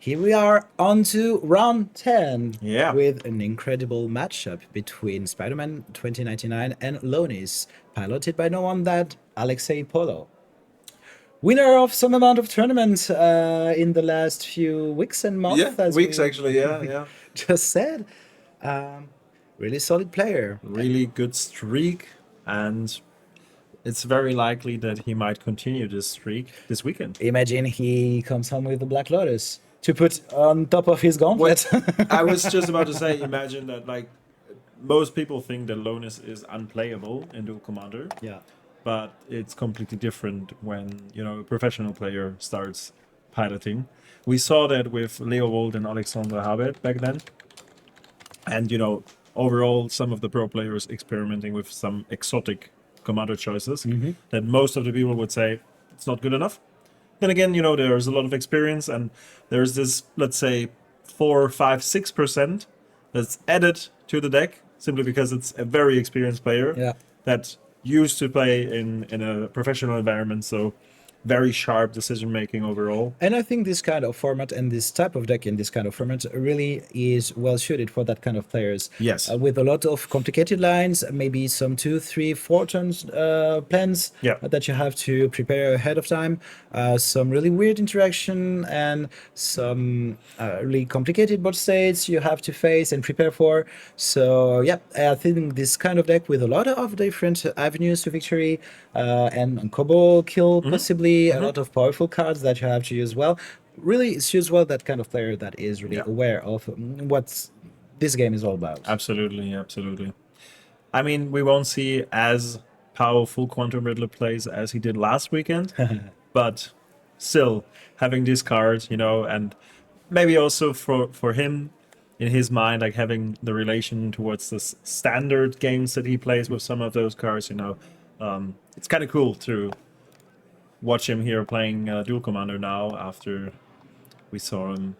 Here we are on to round 10 Yeah. with an incredible matchup between Spider-Man 2099 and Lonis, piloted by no one that Alexey Paulot. Winner of some amount of tournaments in the last few weeks and Yeah, months, as weeks we actually. Yeah, yeah. just said. Um, really solid player. Really good streak, and it's very likely that he might continue this streak this weekend. Imagine he comes home with the Black Lotus to put on top of his What gauntlet. I was just about to say, imagine that like most people think that Lonis is unplayable in Duel Commander, Yeah. but it's completely different when a professional player starts piloting. We saw that with Leo Wold and Alexander Habert back then. And overall, some of the pro players experimenting with some exotic commander choices that most of the people would say it's not good enough. Then again, there's a lot of experience, and there's this, let's say, 4, 5, 6% that's added to the deck simply because it's a very experienced player Yeah. that used to play in a professional environment. So very sharp decision making overall. And I think this kind of format and this type of deck in this kind of format really is well suited for that kind of players. Yes. With a lot of complicated lines, maybe some 2, 3, 4 turns plans Yeah. that you have to prepare ahead of time. Some really weird interaction and some really complicated board states you have to face and prepare for. So yeah, I think this kind of deck with a lot of different avenues to victory and combo kill possibly a lot of powerful cards that you have to use well. Really suits well that kind of player that is really Yeah. aware of what this game is all about. Absolutely, absolutely. I mean, we won't see as powerful Quantum Riddler plays as he did last weekend, but still having this card, and maybe also for him in his mind, like having the relation towards the standard games that he plays with some of those cards, it's kind of cool to watch him here playing Duel Commander now after we saw him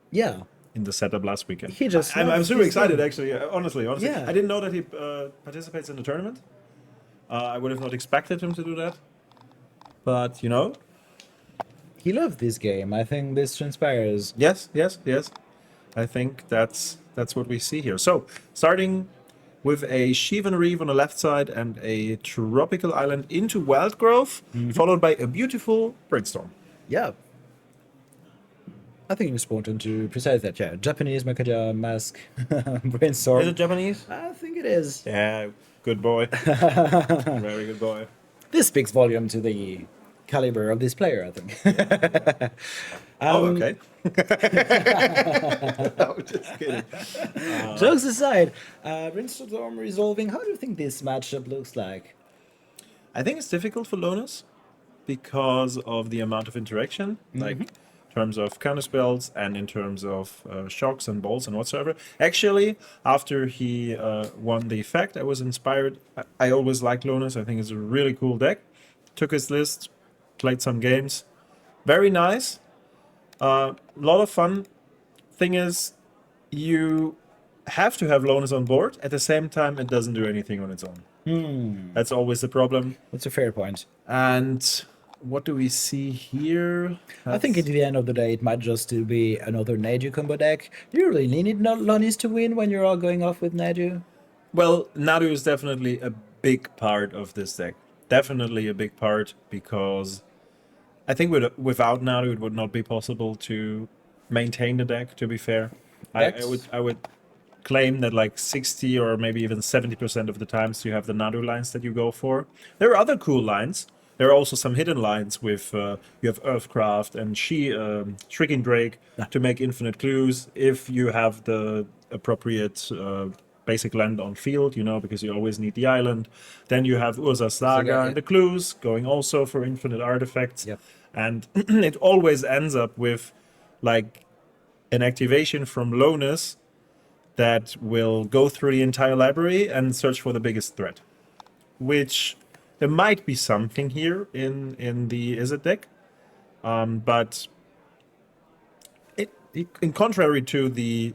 Yeah. in the setup last weekend. He just I'm loves super this excited, game. actually. Honestly, Yeah. I didn't know that he participates in the tournament. I would have not expected him to do that, but He loved this game. I think this transpires. yes, yes, yes. I think that's what we see here. So starting with a Shivan Reef on the left side and a tropical island into Wildgrove, followed by a beautiful Brainstorm. Yeah. I think it's important to precise that. Yeah, Japanese Makaja mask brainstorm. Is it Japanese? I think it is. Yeah, good boy. Very good boy. This speaks volume to the caliber of this player, I think. Okay. No, just kidding. Jokes aside, Brainstorm resolving, how do you think this matchup looks like? I think it's difficult for Lonis because of the amount of interaction, like in terms of counterspells and in terms of shocks and bolts and whatsoever. Actually, after he won the effect, I was inspired. I always liked Lonis. I think it's a really cool deck. Took his list, played some games. Very nice. Lot of fun. Thing is, you have to have Lonis on board. At the same time, it doesn't do anything on its own. That's always the problem. That's a fair point. And what do we see here? I think at the end of the day, it might just be another Nadu combo deck. You really need Lonis to win when you're all going off with Nadu. Well, Nadu is definitely a big part of this deck. Definitely a big part because I think without Nadu, it would not be possible to maintain the deck. To be fair, I would claim that like 60 or maybe even 70% of the times you have the Nadu lines that you go for. There are other cool lines. There are also some hidden lines with you have Earthcraft and Shrieking Drake to make infinite clues if you have the appropriate basic land on field, because you always need the island. Then you have Urza's Saga and the clues going also for infinite artifacts. Yep. And it always ends up with like an activation from Lonis that will go through the entire library and search for the biggest threat. Which there might be something here in the Izzet deck. But in contrary to the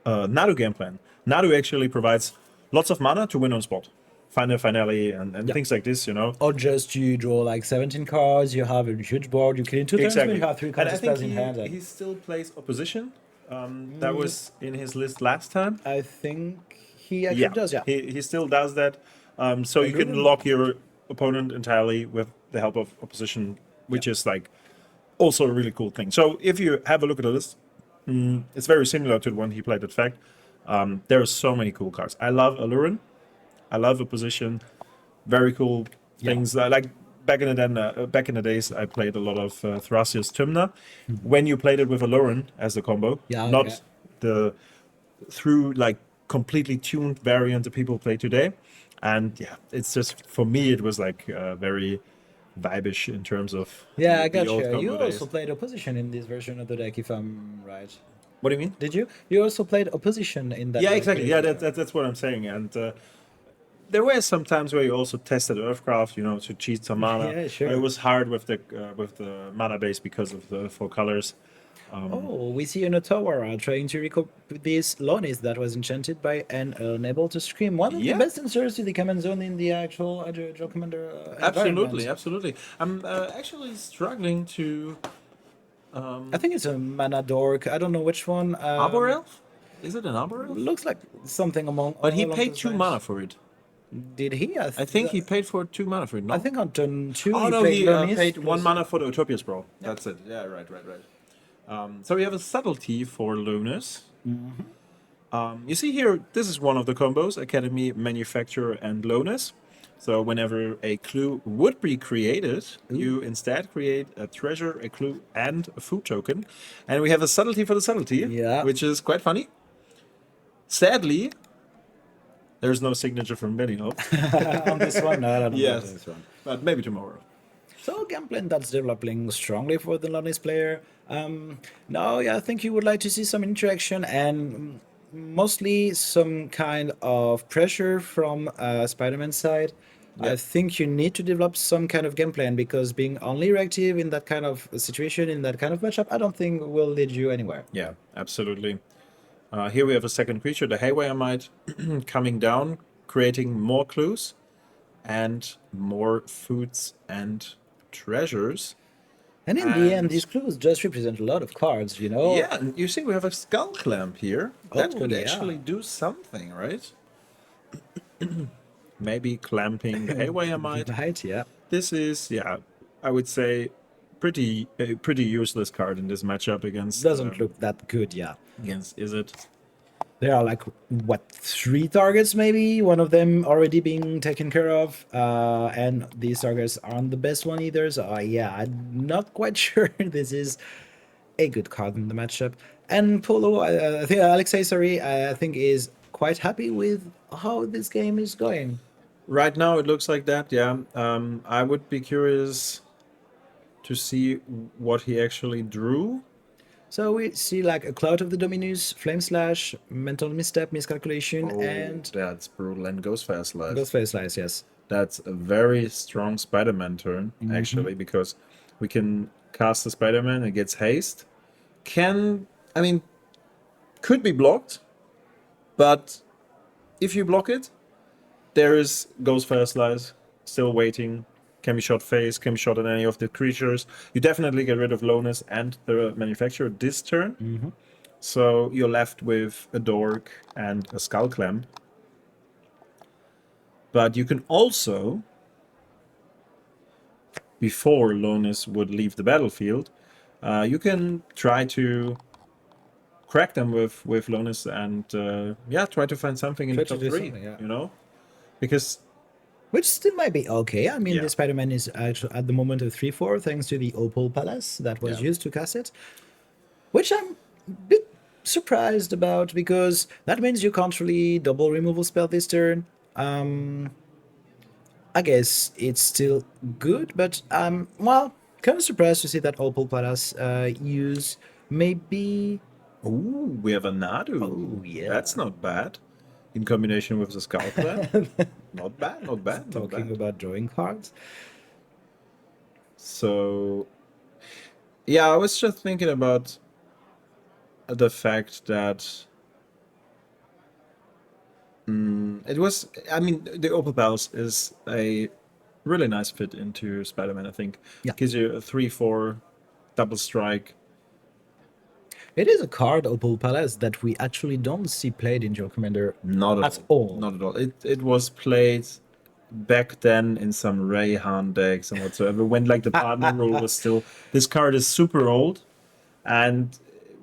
Nadu game plan, Nadu actually provides lots of mana to win on spot. final finale and Yeah. things like this, you know. Or just you draw like 17 cards, you have a huge board, you kill in 2 turns, but Exactly. you have 3 And I counter think spells in hand. he still plays opposition. That was in his list last time. I think he actually Yeah, does, yeah. he still does that. So you can Allura? lock your opponent entirely with the help of opposition, which is like also a really cool thing. So if you have a look at the list, it's very similar to the one he played at Fact. There are so many cool cards. I love Allurin. I love opposition. Very cool things. Like back in the days, I played a lot of Thrasios Tymna. When you played it with Allurin as a combo, Yeah, not the through like completely tuned variant that people play today. And yeah, it's just for me it was like very vibish in terms of Yeah, I the old gotcha. You combo also days. played opposition in this version of the deck, if I'm right. What do you mean? Did you? You also played opposition in that Yeah, deck. exactly. Yeah, that's what I'm saying. And there were some times where you also tested Earthcraft, you know, to cheat some mana. Yeah, But sure. it was hard with the mana base because of the four colors. Oh, we see an Otawara trying to recoup this Lonis that was enchanted by an unable to scream. One of the Yeah. best answers to the command zone in the actual Duel Commander Absolutely, environment. absolutely. I'm actually struggling to I think it's a mana dork. I don't know which one. Arbor Elf. Is it an Arbor Elf? Looks like something But he along paid those 2 lines. mana for it. Did he? I think he paid for 2 mana for it. No. I think on turn 2 Oh he no, played he Lonis. paid 1 plus- mana for the Utopia Sprawl. That's it. Yeah, right. So we have a subtlety for Lonis. You see here, this is one of the combos: Academy, Manufacturer, and Lonis. So whenever a clue would be created, you instead create a treasure, a clue, and a food token. And we have a subtlety for the subtlety, Yeah. which is quite funny. Sadly, there's no signature from Benny Hope. on this one. No, I don't know about Yes, this one. but maybe tomorrow. So a game plan that's developing strongly for the Lonis player. No, yeah, I think you would like to see some interaction and mostly some kind of pressure from Spider-Man's side. I Yeah. think you need to develop some kind of game plan because being only reactive in that kind of situation, in that kind of matchup, I don't think will lead you anywhere. Yeah, absolutely. Here we have a second creature, the Haywire Mite, coming down, creating more clues and more foods and treasures. And in the end, And- these clues just represent a lot of cards, you know? Yeah, and you see we have a Skull Clamp here. That Oh, could yeah. actually do something, right? Maybe clamping the Haywire Mite. Right, yeah. This is, yeah, I would say pretty useless card in this matchup against Doesn't look that good, yeah. against Is it? There are like what 3 targets maybe, one of them already being taken care of, and these targets aren't the best one either. So yeah, I'm not quite sure this is a good card in the matchup. And Polo, I think Alexey, sorry, I think is quite happy with how this game is going. Right now it looks like that, yeah. I would be curious to see what he actually drew. So we see like a Cloud of the Dominus, Flame Slash, Mental Misstep, Miscalculation, and That's brutal, and Ghostfire Slice. Ghostface Slice, yes. That's a very strong Spider-Man turn, actually, because we can cast the Spider-Man, it gets haste. Could be blocked, but if you block it, there is Ghostfire Slice still waiting. Can be shot face, can be shot at any of the creatures. You definitely get rid of Lonis and the Manufacturer this turn. So you're left with a Dork and a Skull Clamp. But you can also, before Lonis would leave the battlefield, you can try to crack them with Lonis and try to find something in Try the to top do 3, something, yeah. you know? Because Which still might be okay. I mean, Yeah. the Spider-Man is actually at the moment a 3/4 thanks to the Opal Palace that was Yeah. used to cast it. Which I'm a bit surprised about because that means you can't really double removal spell this turn. I guess it's still good, but well, kind of surprised to see that Opal Palace use maybe. ooh, we have a Nadu. Oh, yeah. That's not bad. In combination with the Skull Clamp. Not bad, not bad, not Talking bad. about drawing cards. So, yeah, I was just thinking about the fact that It was, I mean, the Opal Pals is a really nice fit into Spider-Man, I think. Yeah. Gives you a 3/4 double strike. It is a card, Opal Palace, that we actually don't see played in Duel Commander Not at all. Not at all. It was played back then in some Rayhan decks and whatsoever, when like the partner rule was still. This card is super old, and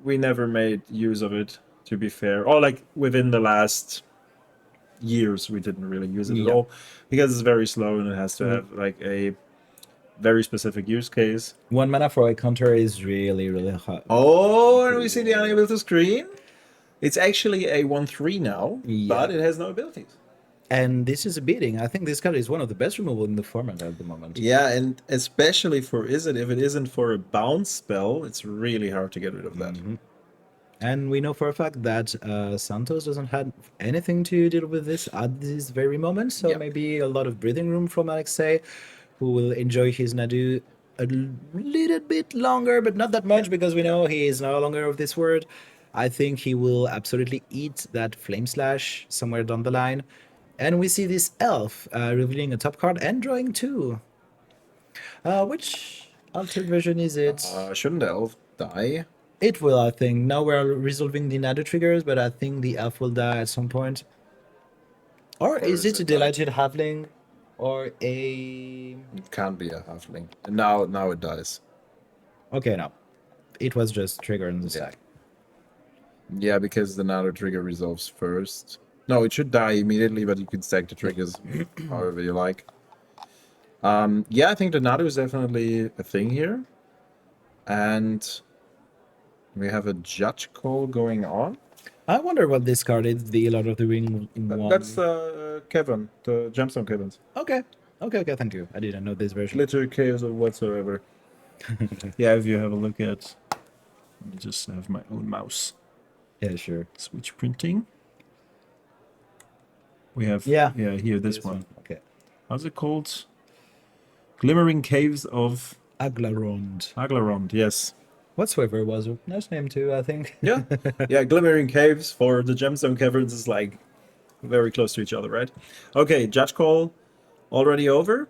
we never made use of it, to be fair. Or like within the last years, we didn't really use it at Yeah. all because it's very slow and it has to have like a very specific use case. 1 mana for a counter is really, really hard. Oh, and we see the unable to screen. It's actually a 1/3 now, Yeah. but it has no abilities. And this is a beating. I think this card is one of the best removal in the format at the moment. Yeah, and especially for if it isn't for a bounce spell, it's really hard to get rid of that. And we know for a fact that Santos doesn't have anything to deal with this at this very moment. So Yep. maybe a lot of breathing room from Alexey, who will enjoy his Nadu a little bit longer, but not that much because we know he is no longer of this world. I think he will absolutely eat that Flame Slash somewhere down the line. And we see this elf revealing a top card and drawing two. Which altered version is it? Shouldn't the elf die? It will, I think. Now we're resolving the Nado triggers, but I think the elf will die at some point. Or is it a delighted halfling? Or a... It can't be a halfling. And now it dies. Okay, no. It was just trigger on the side. Yeah, because the Nado trigger resolves first. No, it should die immediately, but you can stack the triggers however you like. Yeah, I think the Nado is definitely a thing here. And we have a judge call going on. I wonder what this card is, the Lord of the Ring in one. That's Kevin, the Gemstone Kevins. Okay, thank you. I didn't know this version. Glitter chaos or whatsoever. Yeah, if you have a look at... Let me just have my own mouse. Yeah, sure. Switch printing. We have here this one. Okay. How's it called? Glimmering Caves of Aglarond. Aglarond, yes. Whatsoever was a nice name too, I think. Yeah. Yeah, Glimmering Caves for the Gemstone Caverns is like very close to each other, right? Okay, Judge Call already over.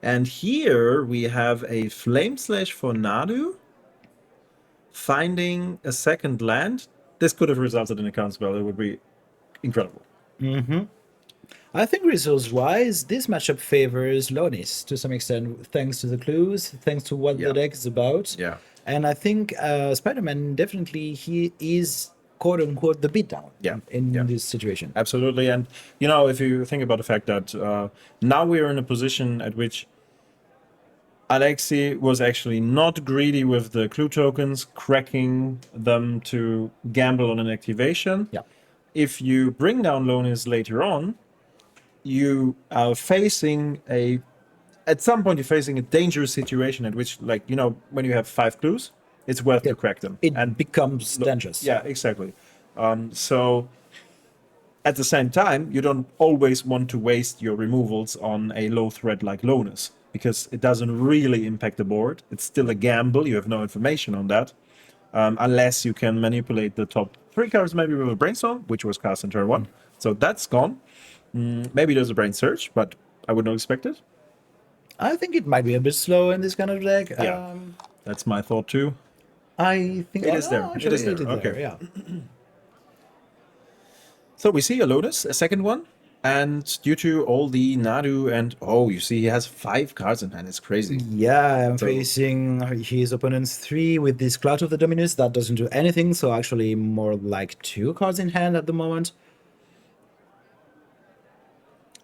And here we have a Flame Slash for Nadu. Finding a second land. This could have resulted in a counter spell. It would be incredible. I think results-wise, this matchup favors Lonis to some extent, thanks to the clues, thanks to what the deck is about. Yeah. And I think Spider-Man definitely, he is quote-unquote the beatdown in this situation. Absolutely. And, you know, if you think about the fact that now we are in a position at which Alexey was actually not greedy with the clue tokens, cracking them to gamble on an activation. Yeah. If you bring down Lonis later on, you are facing at some point you're facing a dangerous situation at which, like, you know, when you have 5 clues, it's worth to crack them. It becomes dangerous. Yeah, exactly. So at the same time, you don't always want to waste your removals on a low threat like Lonis, because it doesn't really impact the board. It's still a gamble. You have no information on that. Unless you can manipulate the top 3 cards, maybe with a Brainstorm, which was cast in turn 1. So that's gone. Maybe there's a Brain Search, but I would not expect it. I think it might be a bit slow in this kind of deck. Yeah, that's my thought too. I think it is there. It is there. Okay. Yeah. So we see a Lotus, a second one, and due to all the Nadu and you see he has 5 cards in hand. It's crazy. Yeah, I'm facing his opponent's 3 with this Cloud of the Dominus. That doesn't do anything, so actually more like 2 cards in hand at the moment.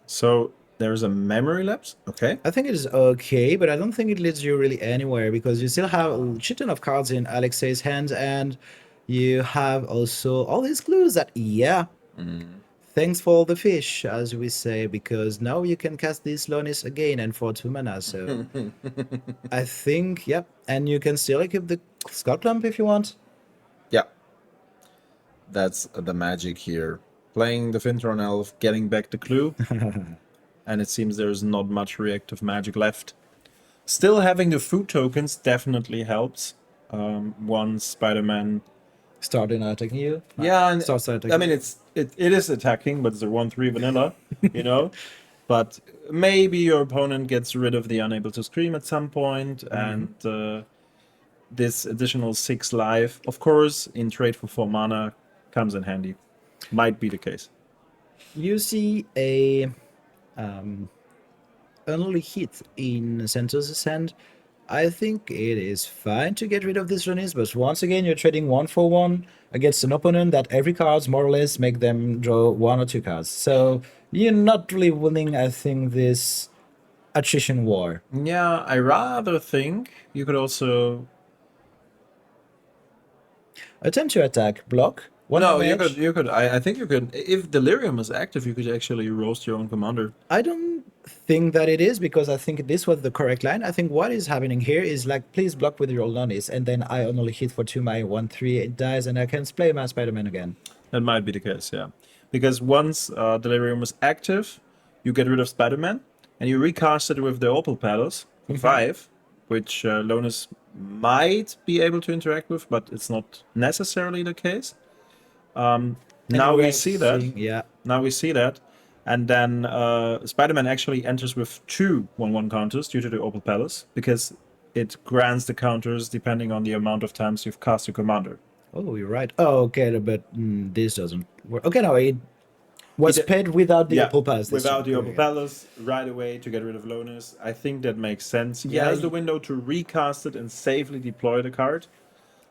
So there's a memory lapse. Okay. I think it is okay, but I don't think it leads you really anywhere because you still have a shit ton of cards in Alexey's hand, and you have also all these clues that, thanks for the fish, as we say, because now you can cast this Lonis again and for 2 mana, so I think, and you can still equip the Skull Clump if you want. Yeah. That's the magic here. Playing the Fintron Elf, getting back the clue. And it seems there's not much reactive magic left. Still having the food tokens definitely helps. Once Spider-Man Starting attacking you. Yeah, and Starts attacking. I mean it is attacking, but it's a 1/3 vanilla, you know. But maybe your opponent gets rid of the unable to scream at some point, and this additional 6 life, of course, in trade for 4 mana, comes in handy. Might be the case. You see a only hit in Santos' hand. I think it is fine to get rid of this Lonis, but once again, you're trading 1 for 1 against an opponent that every cards more or less make them draw 1 or 2 cards. So you're not really winning, I think, this attrition war. Yeah, I rather think you could also. Attempt to attack, block, one No, you damage. could. I think you could. If Delirium is active, you could actually roast your own commander. I don't think that it is because I think this was the correct line. I think what is happening here is like, please block with your Lonis, and then I only hit for 2 my 1/3, it dies, and I can play my Spider-Man again. That might be the case, yeah. Because once Delirium is active, you get rid of Spider-Man, and you recast it with the Opal Palace for 5, which Lonis might be able to interact with, but it's not necessarily the case. Now we see that. Yeah. Now we see that. And then Spider-Man actually enters with 2 1/1 counters due to the Opal Palace, because it grants the counters depending on the amount of times you've cast your commander. Oh, you're right. Oh, okay, but this doesn't work. Okay, no, it was It- paid without the Yeah, Opal Palace. this without the time. Opal Palace, right away to get rid of Lonis. I think that makes sense. He Yeah, has the window to recast it and safely deploy the card.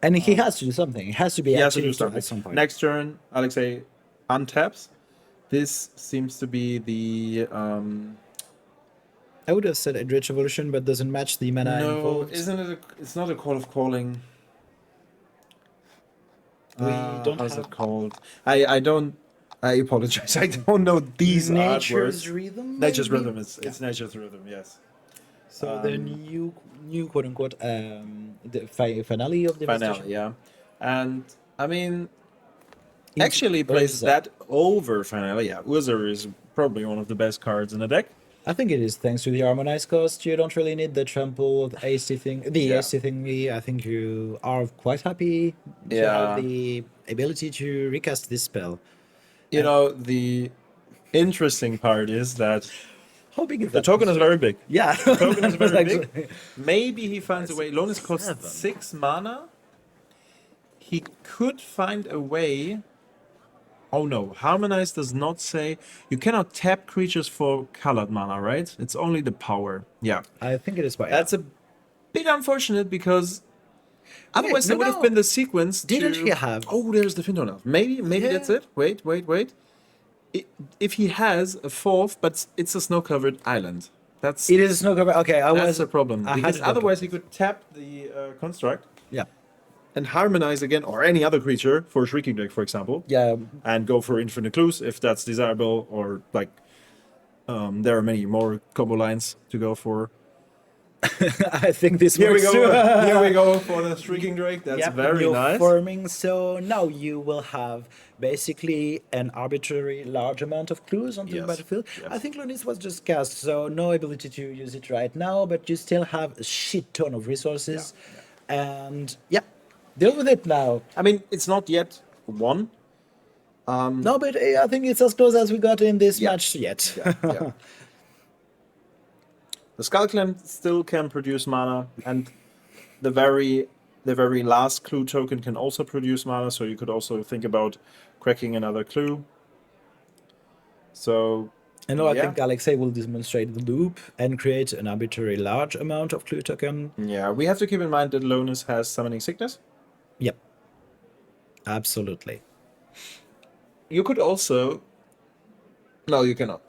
And he has to do something. He has to be He has to active do something. at some point. Next turn, Alexey untaps. This seems to be the I would have said Eldritch Evolution, but doesn't match the mana no, involved. isn't it? It's not a Call of Calling. We don't how's have it called? I don't. I apologize. I don't know these Nature's artwords. Rhythm. Nature's maybe? Rhythm. It's Nature's Rhythm. Yes. So the new quote unquote the finale of the Finale. investigation. Yeah. And I mean, Into- actually or plays into that over Finale. Yeah, Wizard is probably one of the best cards in the deck. I think it is thanks to the harmonized cost. You don't really need the trample, the AC thing, the Yeah. AC thingy. I think you are quite happy to Yeah. have the ability to recast this spell. You know, the interesting part is that How big is the that? token is very big. Yeah, The token is very Actually. big. Maybe he finds a way. Lonis costs 7. 6 mana. He could find a way. Oh no, Harmonize does not say you cannot tap creatures for colored mana, right? It's only the power. Yeah. I think it is by That's a bit unfortunate because otherwise no, it would have no. been the sequence. Didn't to... he have- Oh, there's the Finton Elf. Maybe Yeah. that's it. Wait. If he has a 4th, but it's a snow-covered island. That's It is no cover. Okay, I that's was the problem. I had Because it on otherwise he purpose. could tap the construct Yeah, and harmonize again, or any other creature for a Shrieking Drake, for example. yeah. And go for infinite clues if that's desirable, or like there are many more combo lines to go for. I think this Here we works go. too. Here we go for the Shrieking Drake. That's Yep, very you're nice. forming. So now you will have basically an arbitrary large amount of clues onto the Yes, battlefield. yes. I think Lonis was just cast, so no ability to use it right now, but you still have a shit ton of resources. And yeah, deal with it now. I mean, it's not yet won. No, but I think it's as close as we got in this Yeah. match yet. Yeah. The Skull Clamp still can produce mana, and the very last clue token can also produce mana, so you could also think about cracking another clue. So And now I Yeah. think Alexey will demonstrate the loop and create an arbitrary large amount of clue token. yeah, we have to keep in mind that Lonis has Summoning Sickness. Yep. Absolutely. You could also. No, you cannot.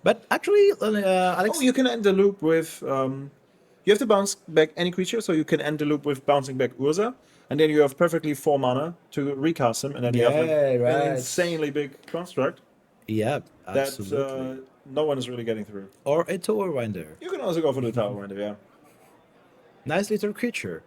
But actually, Alex, Oh, you can end the loop with. You have to bounce back any creature, so you can end the loop with bouncing back Urza, and then you have perfectly 4 mana to recast him, and then you have Yeah, right. an insanely big construct yeah, that absolutely. no one is really getting through. Or a Tower Winder. You can also go for the Tower Winder, yeah. Nice little creature.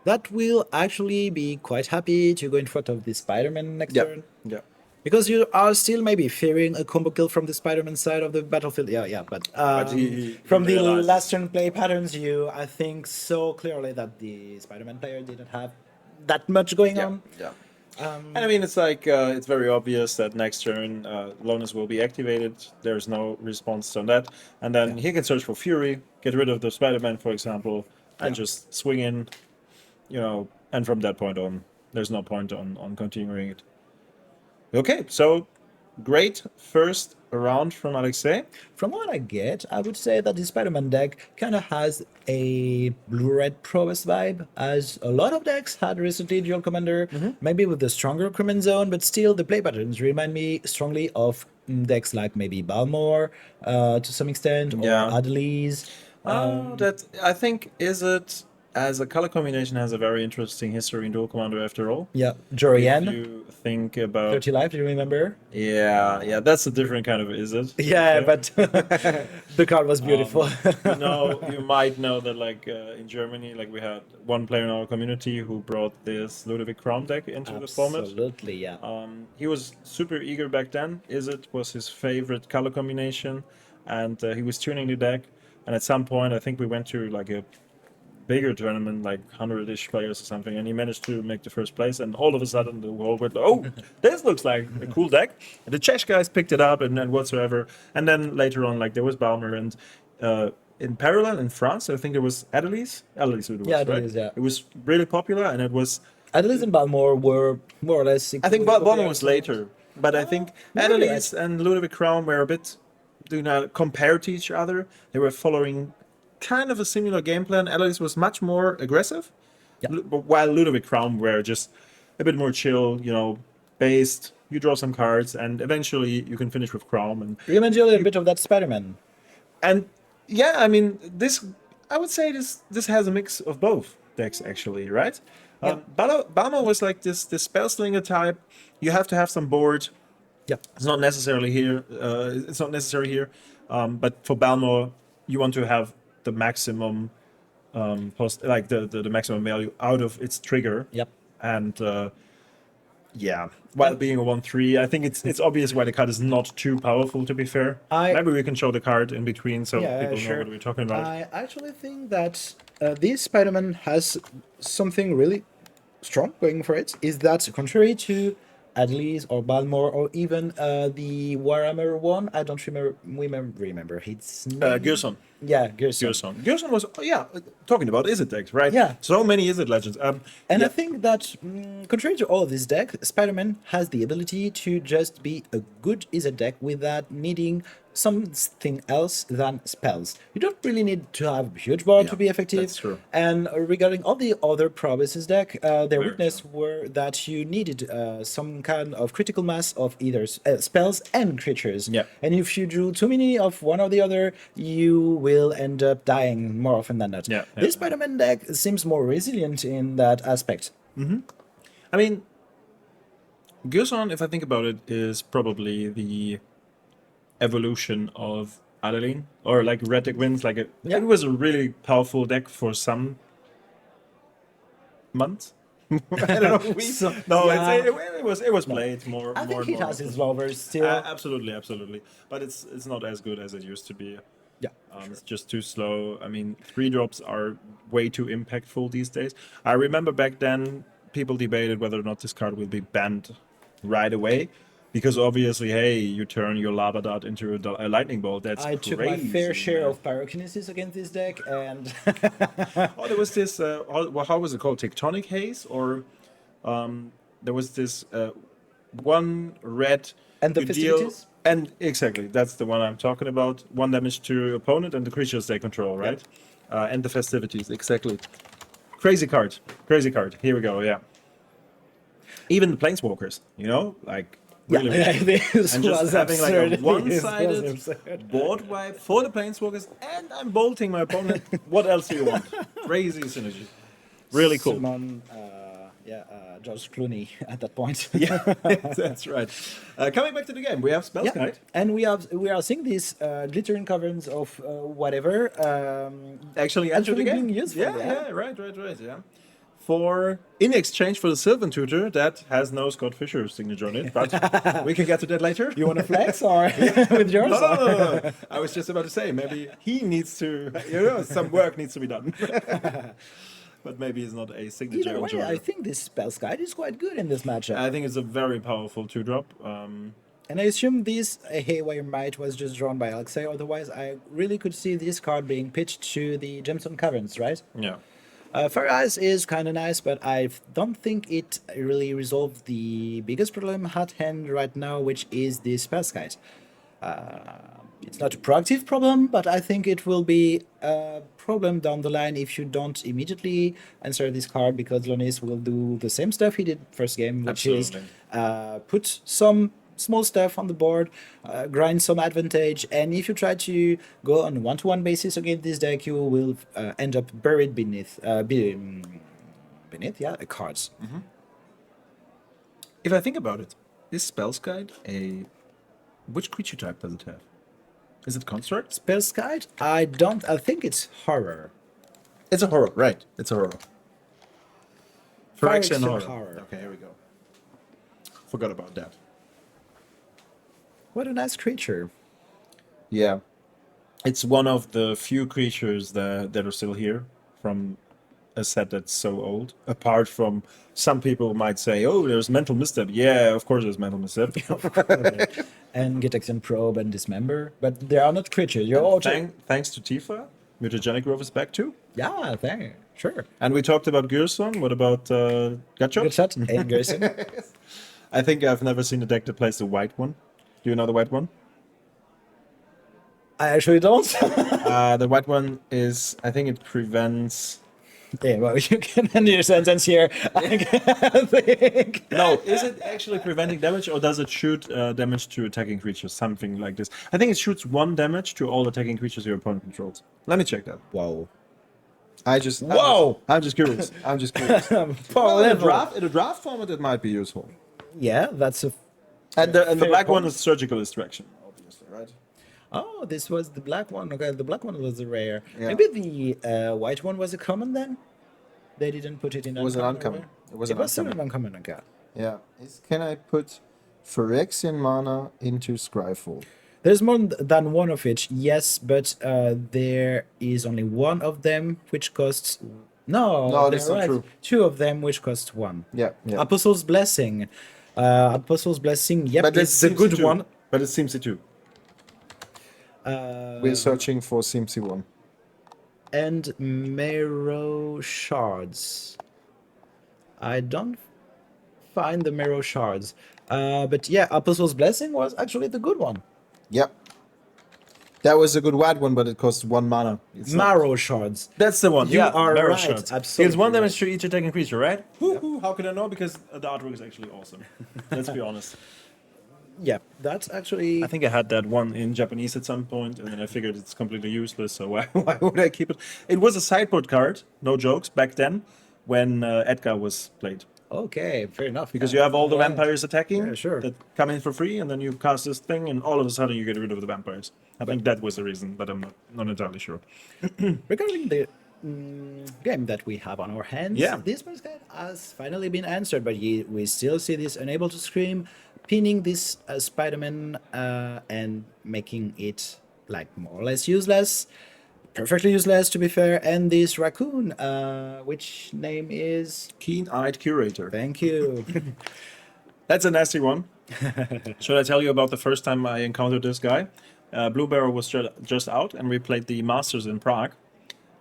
That will actually be quite happy to go in front of the Spider-Man next turn. Yeah. Because you are still maybe fearing a combo kill from the Spider-Man side of the battlefield. Yeah, but, he from the realized- last turn play patterns, I think so clearly that the Spider-Man player didn't have that much going on. Yeah. And I mean, it's like it's very obvious that next turn Lonis will be activated. There's no response on that, and then he can search for Fury, get rid of the Spider-Man, for example, and just swing in, and from that point on, there's no point on continuing it. Okay, so great first round from Alexey. From what I get, I would say that the Spider-Man deck kind of has a blue-red Provost vibe, as a lot of decks had recently Duel Commander, maybe with the stronger Command Zone, but still the play patterns remind me strongly of decks like maybe Balmor to some extent, or Yeah. Adelise. That I think is it as a color combination has a very interesting history in Duel Commander after all. Yeah, If Jorian, you think about 30 life, do you remember? yeah, that's a different kind of is it? Yeah, Okay. but the card was beautiful. You might know that like in Germany, like we had one player in our community who brought this Ludovic Crown deck into the format. Absolutely, yeah. He was super eager back then. Izzet was his favorite color combination, and he was tuning the deck. And at some point, I think we went to like a bigger tournament, like 100-ish players or something, and he managed to make the first place. And all of a sudden, the whole went, "Oh, this looks like a cool deck." And the Czech guys picked it up, and then whatsoever. And then later on, like there was Balmer, and in parallel in France, I think there was Adelise. Adelise, it was, Yeah, right? Adelise, yeah. It was really popular, and it was. Adelise and Balmor were more or less. I think equally Balmer popular. was later, but I think maybe you're Adelise and Ludovic Crown were a bit, compared to each other. They were following kind of a similar game plan. Adelise was much more aggressive, Yeah. while Ludovic Crown were just a bit more chill, based. You draw some cards, and eventually you can finish with Crown. Reminds you a little bit of that Spider-Man. And yeah, I mean, I would say this has a mix of both decks actually, right? Yeah. Balmo was like this spellslinger type. You have to have some board. Yeah. It's not necessarily here. It's not necessary here. But for Balmo, you want to have the maximum the maximum value out of its trigger. Yep. And while being a 1/3, I think it's obvious why the card is not too powerful. To be fair, maybe we can show the card in between so people know what we're talking about. I actually think that this Spider-Man has something really strong going for it. Is that contrary to Adelise or Balmor or even the Warhammer one? I don't remember its name. Gerson. Yeah, Gerson. Gerson was talking about Izzet decks, right? Yeah. So many Izzet legends. And I think that, contrary to all of this deck, Spider-Man has the ability to just be a good Izzet deck without needing something else than spells. You don't really need to have a huge board to be effective. That's true. And regarding all the other Provinces deck, their Very weakness were that you needed some kind of critical mass of either spells and creatures. Yeah. And if you drew too many of one or the other, you will end up dying more often than not. Yeah, This Spider-Man deck seems more resilient in that aspect. I mean, Gerson, if I think about it, is probably the evolution of Adeline, or like Red Deck Wins. It was a really powerful deck for some months. I don't know. It was played more. I think and he more has his often. lovers still. Absolutely. But it's not as good as it used to be. Yeah. It's just too slow. I mean, 3-drops are way too impactful these days. I remember back then people debated whether or not this card will be banned right away. Because obviously, hey, you turn your lava dart into a lightning bolt. That's I crazy. took my fair share of pyrokinesis against this deck, and Oh, there was this. How was it called? Tectonic haze, or there was this one red. And the you deal- festivities? And exactly, that's the one I'm talking about. 1 damage to opponent and the creatures they control, right? And the festivities, exactly. Crazy card. Here we go. Yeah. Even the planeswalkers, like. Really this and just was having absurd. like a This was one-sided absurd. board wipe for the planeswalkers, and I'm bolting my opponent. What else do you want? Crazy synergy. Really cool. Summon, George Clooney at that point. Yeah, that's right. Coming back to the game, we have Spells Guide. And we are seeing these glittering caverns of whatever Actually enter the game. being useful. Right. Yeah. In exchange for the Sylvan Tutor that has no Scott Fisher signature on it, but we can get to that later. You want to flex or with yours? No. I was just about to say maybe he needs to, some work needs to be done. but maybe he's not a signature Either way, enjoyer. I think this Spell's Guide is quite good in this matchup. I think it's a very powerful 2-drop. And I assume this Haywire Might was just drawn by Alexey, otherwise I really could see this card being pitched to the Gemstone Caverns, right? Yeah. Fire Eyes is kind of nice, but I don't think it really resolved the biggest problem at hand right now, which is the Spell's Guide. It's not a proactive problem, but I think it will be a problem down the line if you don't immediately answer this card, because Lonis will do the same stuff he did first game, which Absolutely. is put some small stuff on the board, grind some advantage, and if you try to go on a one-to-one basis against this deck, you will end up buried beneath cards. If I think about it, is Spell's Guide a... Which creature type does it have? Is it Construct? Spell's Guide? I think it's horror. It's a horror, right. It's a horror. Phyrexian Horror. Okay, here we go. Forgot about that. What a nice creature. Yeah. It's one of the few creatures that are still here from a set that's so old. Apart from some people might say, oh, there's Mental Misstep. Yeah, of course there's Mental Misstep. And Gitaxian Probe and Dismember, but they are not creatures. You're all Thanks to Tifa, Mutagenic Growth is back too. Yeah, sure. And we talked about Gerson. What about Gachot? Good shot. And Gerson. I think I've never seen a deck that plays the white one. Do you know the white one? I actually don't. The white one is, I think it prevents... Yeah, well, you can end your sentence here. I think. No, is it actually preventing damage, or does it shoot damage to attacking creatures? Something like this. I think it shoots 1 damage to all attacking creatures your opponent controls. Let me check that. Whoa. I'm just curious. Well, In a draft format, it might be useful. Yeah, that's a. And the Fair black one point. is surgical distraction, obviously, right? Oh, this was the black one. Okay, the black one was the rare. Yeah. Maybe the white one was a common then? They didn't put it in It was an uncommon. uncommon. It was still an uncommon, okay. Yeah. Can I put Phyrexian mana into Scryfall? There's more than one of each, yes, but there is only one of them which costs. No, that's they're not true. 2 of them which cost 1. Yeah. Apostle's Blessing. Apostle's Blessing, yep, But it's a good one. But it's Simsy too. We're searching for Simsy 1. And Marrow Shards. I don't find the Marrow Shards. But yeah, Apostle's Blessing was actually the good one. Yep. That was a good white one, but it costs 1 mana. It's not- Marrow Shards. That's the one. You are Marrow right, Shards. absolutely It's 1 right. damage to each attacking creature, right? How can I know? Because the artwork is actually awesome. Let's be honest. Yeah, that's actually. I think I had that one in Japanese at some point, and then I figured it's completely useless, so why would I keep it? It was a sideboard card, no jokes, back then, when Edgar was played. Okay, fair enough. Because you have all the vampires attacking Yeah, sure. that come in for free, and then you cast this thing, and all of a sudden you get rid of the vampires. I think that was the reason, but I'm not entirely sure. Regarding the game that we have on our hands, Yeah. this first guide has finally been answered, but we still see this Unable to Scream, pinning this Spider-Man and making it like more or less useless. Perfectly useless, to be fair. And this raccoon, which name is... Keen-eyed Curator. Thank you. That's a nasty one. Should I tell you about the first time I encountered this guy? Blue Barrel was just out, and we played the Masters in Prague.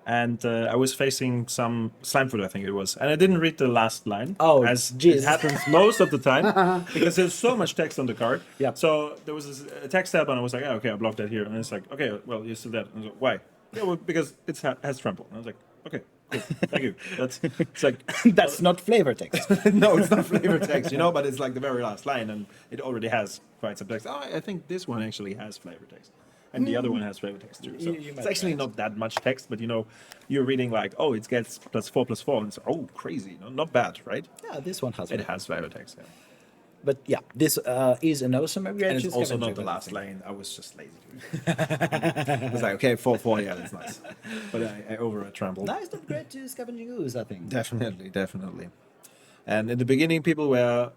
And I was facing some Slimefoot, I think it was. And I didn't read the last line. Oh, as jeez. it happens most of the time. Because there's so much text on the card. Yeah. So there was a text tab, and I was like, okay, I'll block that here. And it's like, okay, well, you still dead. And I was like, why? Yeah, well, because it has trample. And I was like, okay, cool, thank you. It's like... That's not flavor text. No, it's not flavor text, but it's like the very last line, and it already has quite some text. Oh, I think this one actually has flavor text. And the other one has flavor text too. So You might it's actually be right. not that much text, but you're reading like, oh, it gets +4/+4, and it's crazy. Not bad, right? Yeah, this one has. It has flavor text, yeah. But yeah, this is an awesome upgrade. And it's to also Scavenger, not the but I last think- lane. I was just lazy doing it. I was like, okay, 4/4, yeah, that's nice. But I over-trampled. Nice upgrade to Scavenging Ooze, I think. Definitely. And in the beginning, people were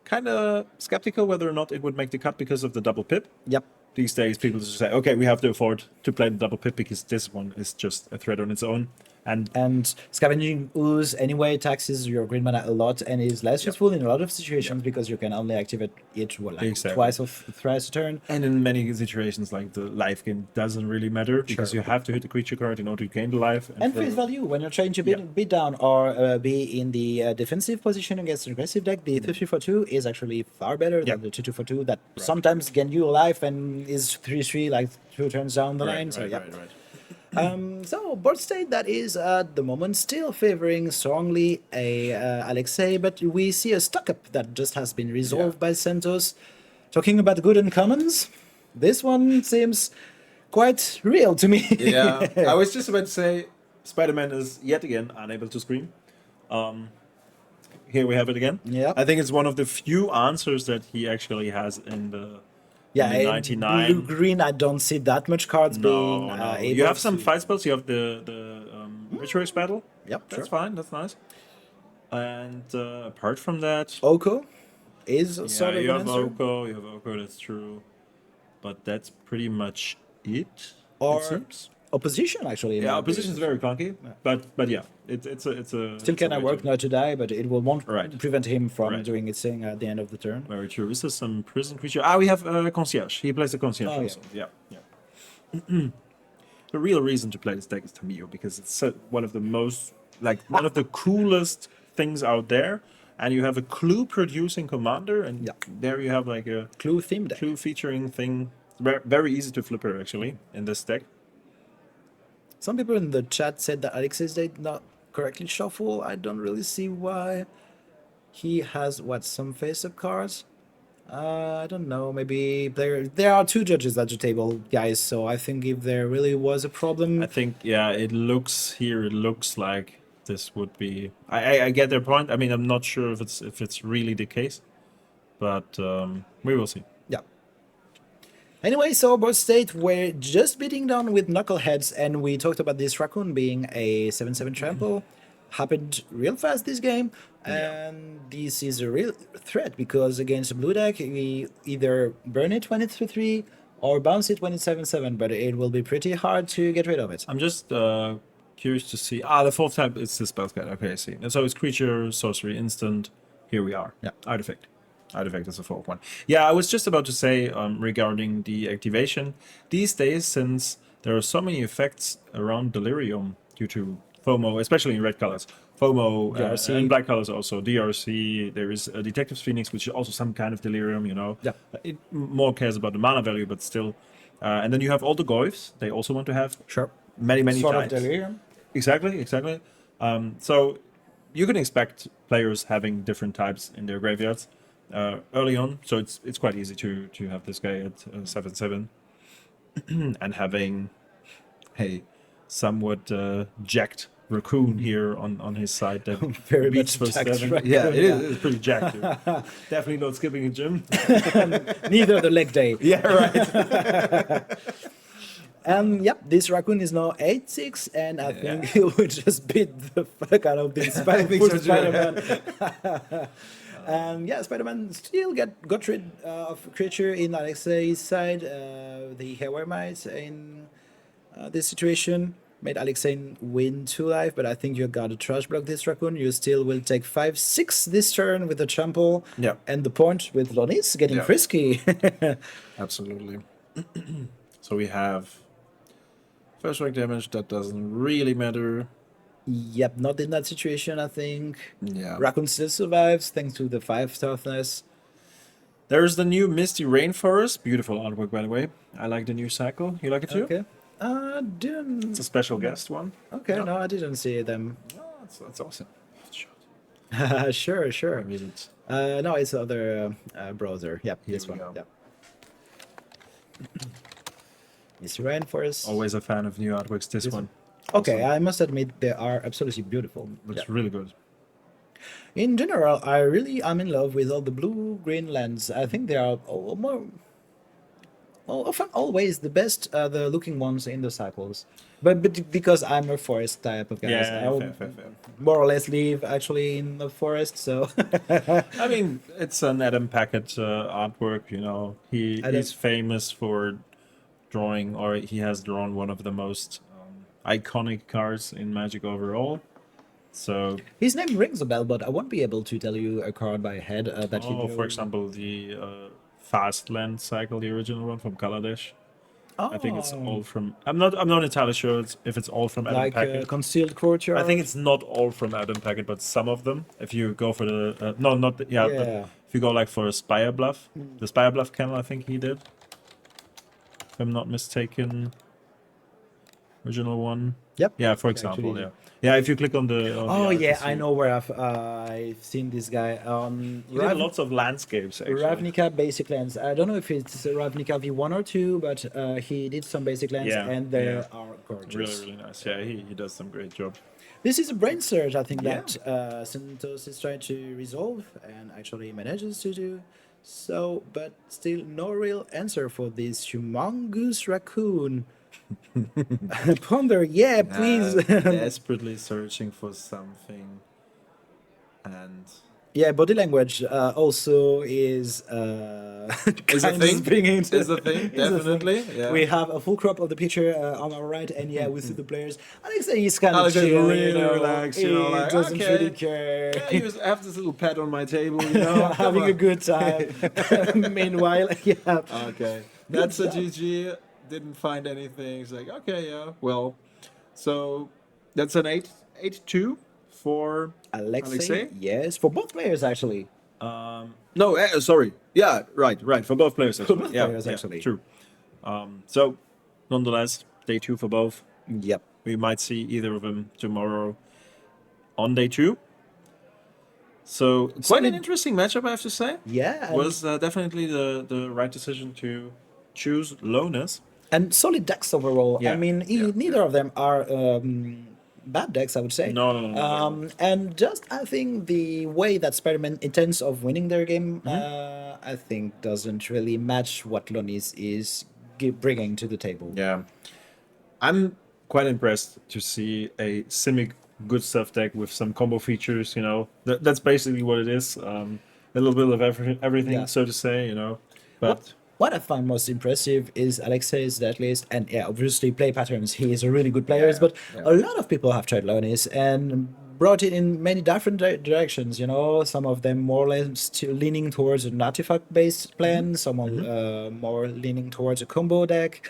kind of skeptical whether or not it would make the cut because of the double pip. Yep. These days, people just say, okay, we have to afford to play the double pip because this one is just a threat on its own. And Scavenging Ooze anyway taxes your green mana a lot and is less useful in a lot of situations because you can only activate it Exactly. twice or thrice a turn. And in many situations, like the life gain doesn't really matter because you have to hit the creature card in order to gain the life. And face value, when you're trying to beat down or be in the defensive position against an aggressive deck, the 3-3-4-2 is actually far better than the 2-2-4-2 that sometimes gain you a life and is 3-3 like 2 turns down the line. So board state that is at the moment still favoring strongly a Alexey, but we see a stock up that just has been resolved by Santos. Talking about good uncommons, this one seems quite real to me. Yeah, I was just about to say Spider-Man is yet again unable to scream. Here we have it again. Yeah. I think it's one of the few answers that he actually has in the Yeah, in the 99. blue green. I don't see that much cards being. No. Able You have some to- fight spells. You have the Ritual Battle. Yep, That's sure. fine. That's nice. And apart from that, Oko is yeah, sort of you an have answer. Oko. You have Oko. That's true. But that's pretty much it. Or it seems. opposition actually. Yeah, might be. opposition is very clunky. But yeah, it's a Still it's a can I way work to- not to die, but it will won't Right. prevent him from Right. doing its thing at the end of the turn. Very true. This is some prison creature. We have concierge. He plays the concierge Oh, yeah. also. Yeah. The real reason to play this deck is Tamio because it's one of the most one of the coolest things out there, and you have a clue producing commander, and there you have like a Clue theme deck. clue featuring thing. Very easy to flipper actually in this deck. Some people in the chat said that Alexey did not correctly shuffle. I don't really see why. He has some face-up cards. I don't know. Maybe there are 2 judges at the table, guys. So I think if there really was a problem, I think it looks like this would be. I get their point. I mean, I'm not sure if it's really the case, but we will see. yeah. Anyway, so board state, we're just beating down with knuckleheads, and we talked about this raccoon being a 7/7 trample. Happened real fast this game, and this is a real threat because against a blue deck, we either burn it when it's 3/3 or bounce it when it's 7/7, but it will be pretty hard to get rid of it. I'm just curious to see. The fourth type is the spell guide. Okay, I see. And so it's creature, sorcery, instant. Here we are. Yeah. Artifact. Artifact is the fourth one. Yeah, I was just about to say regarding the activation. These days, since there are so many effects around Delirium due to FOMO, especially in red colors, FOMO DRC. and black colors also, DRC, there is a Detective's Phoenix, which is also some kind of Delirium, you know. Yeah. It more cares about the mana value, but still. And then you have all the Goyfs. They also want to have Sure. many Sort types. of delirium. Exactly. So you can expect players having different types in their graveyards early on. So it's quite easy to have this guy at 7/7 and having a somewhat jacked raccoon here on his side that Very beats much for jacked 7. raccoon, Yeah, it yeah. is. It's pretty jacked. Dude. Definitely not skipping a gym. Neither the leg day. Yeah, right. Yep, this raccoon is now 8/6, and I think he would just beat the fuck out of this think so too. Spider-Man. Spider-Man still got rid of a creature in Alexey's side. The Hewermite in this situation made Alexey win 2 life, but I think you gotta trash block this raccoon. You still will take 5/6 this turn with the trample. Yeah. And the point with Lonis getting Yeah. frisky. Absolutely. So we have first rank damage. That doesn't really matter. Yep, not in that situation, I think. Yeah. Raccoon still survives thanks to the 5 toughness. There's the new Misty Rainforest. Beautiful artwork, by the way. I like the new cycle. You like it too? Okay. Didn't. It's a special guest one. Okay, Yeah. no, I didn't see them. Oh, that's awesome. Shot. Sure, sure. Where is it? No, it's other browser. Yep, Here this we one. go. Yep. Mr. Rainforest. Always a fan of new artworks. This one. Okay, Awesome. I must admit they are absolutely beautiful. Looks Yeah. really good. In general, I really am in love with all the blue-green lands. I think they are often always the best, the looking ones in the cycles. But because I'm a forest type of guy, Yeah, I will fair. more or less live actually in the forest. So I mean, it's an Adam Packett artwork. You know, he's famous for drawing, or he has drawn one of the most iconic cards in Magic overall. So, His name rings a bell, but I won't be able to tell you a card by head that he drew. for example, the Fast Land Cycle, the original one from Kaladesh. I think it's all from. I'm not entirely sure if it's all from Adam like Packet. Concealed Courtyard. I think it's not all from Adam Packet, but some of them. If you go for the no, not the, yeah, but Yeah. if you go like for a Spire Bluff, the Spire Bluff kennel, I think he did. If I'm not mistaken, original one. Yep. Yeah, for example, Actually. yeah. If you click on the. Oh the yeah, artist, I you- know where I've seen this guy on He did lots of landscapes. Actually. Ravnica basic lands. I don't know if it's Ravnica V1 or 2, but he did some basic lands, Yeah, and they yeah. are gorgeous. Really, really nice. Yeah, he does some great job. This is a brain surge, I think, Yeah. that Santos is trying to resolve and actually manages to do. So, but still no real answer for this humongous raccoon. Ponder, yeah, please. Desperately searching for something, and Yeah, body language also is Is a kind thing. of bringing to- Is a thing, is a thing. definitely. Yeah. We have a full crop of the picture on our right, and yeah, we see the players. Alexey is kind of Alexey chill, really you know, relaxed, he you know, like, doesn't okay. really care. Yeah, you have this little pet on my table, you know. Having a good time. Meanwhile, yeah. Okay, that's a job. GG. Didn't find anything. It's like, okay, yeah, well, so that's an 8-2 for Alexey, yes, for both players actually. No, sorry. Yeah, right. for both players. Actually. both yeah, players, yeah, actually. true. So, nonetheless, day 2 for both. Yep. We might see either of them tomorrow on day 2. So quite Solid- an interesting matchup, I have to say. Yeah, and, Was definitely the right decision to choose Lonis. and solid decks overall. I Yeah, mean, neither of them are bad decks, I would say. No. And just I think the way that Spider-Man intends of winning their game, I think doesn't really match what Lonis is bringing to the table. Yeah, I'm quite impressed to see a Simic good stuff deck with some combo features. You know, that's basically what it is. A little bit of everything, Yeah. so to say. You know, but What I find most impressive is Alexey's deck list, and yeah, obviously play patterns. He is a really good player, but a lot of people have tried Lonis and brought it in many different directions. You know, some of them more or less leaning towards an artifact-based plan, some more leaning towards a combo deck,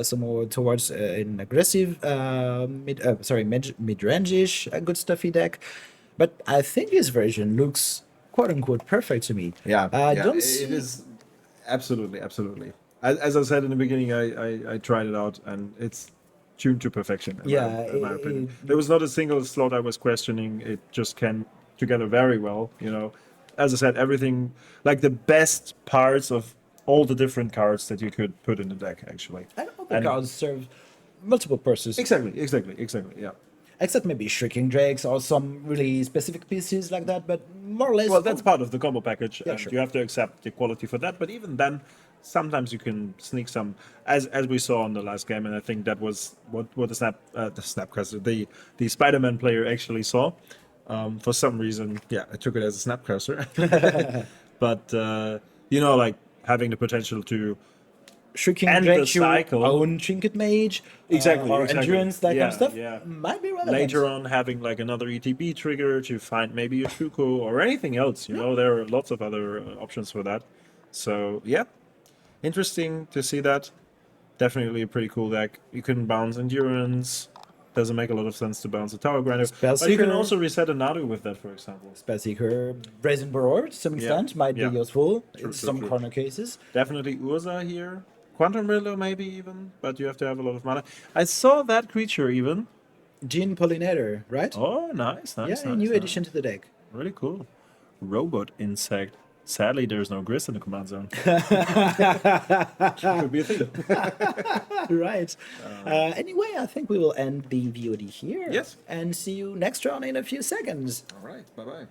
some more towards an aggressive, mid-range-ish, good stuffy deck. But I think his version looks quote unquote perfect to me. Don't see- it is absolutely. As I said in the beginning, I tried it out and it's tuned to perfection. In my opinion, there was not a single slot I was questioning. It just came together very well. You know, as I said, everything like the best parts of all the different cards that you could put in the deck. Actually, I know the cards serve multiple purposes. Exactly. Yeah. Except maybe Shrieking Drakes or some really specific pieces like that, but more or less. Well, that's part of the combo package, and sure. you have to accept the quality for that. But even then, sometimes you can sneak some, as we saw in the last game, and I think that was what the Snapcaster, the Spider-Man player actually saw. For some reason, I took it as a Snapcaster. But you know, like having the potential to Shrieking end Drake, the cycle. your own Trinket Mage, Exactly, or exactly. Endurance, that kind Yeah, of stuff, yeah. might be relevant. later on having like another ETB trigger to find maybe a Shuko or anything else. You know, there are lots of other options for that. So yeah, interesting to see that. Definitely a pretty cool deck. You can bounce Endurance. Doesn't make a lot of sense to bounce a Tower Grinder. But you can Spellseeker. also reset a Nadu with that, for example. Spellseeker, Brazen Burrower, to some extent, might be useful in some true. corner cases. Definitely Urza here. Quantum Riddler maybe even, but you have to have a lot of mana. I saw that creature even. Gene Pollinator, right? Oh, nice. Yeah, new addition to the deck. Really cool. Robot insect. Sadly, there's no Gris in the command zone. Could be a thing. Right. Anyway, I think we will end the VOD here. Yes. And see you next round in a few seconds. All right, bye-bye.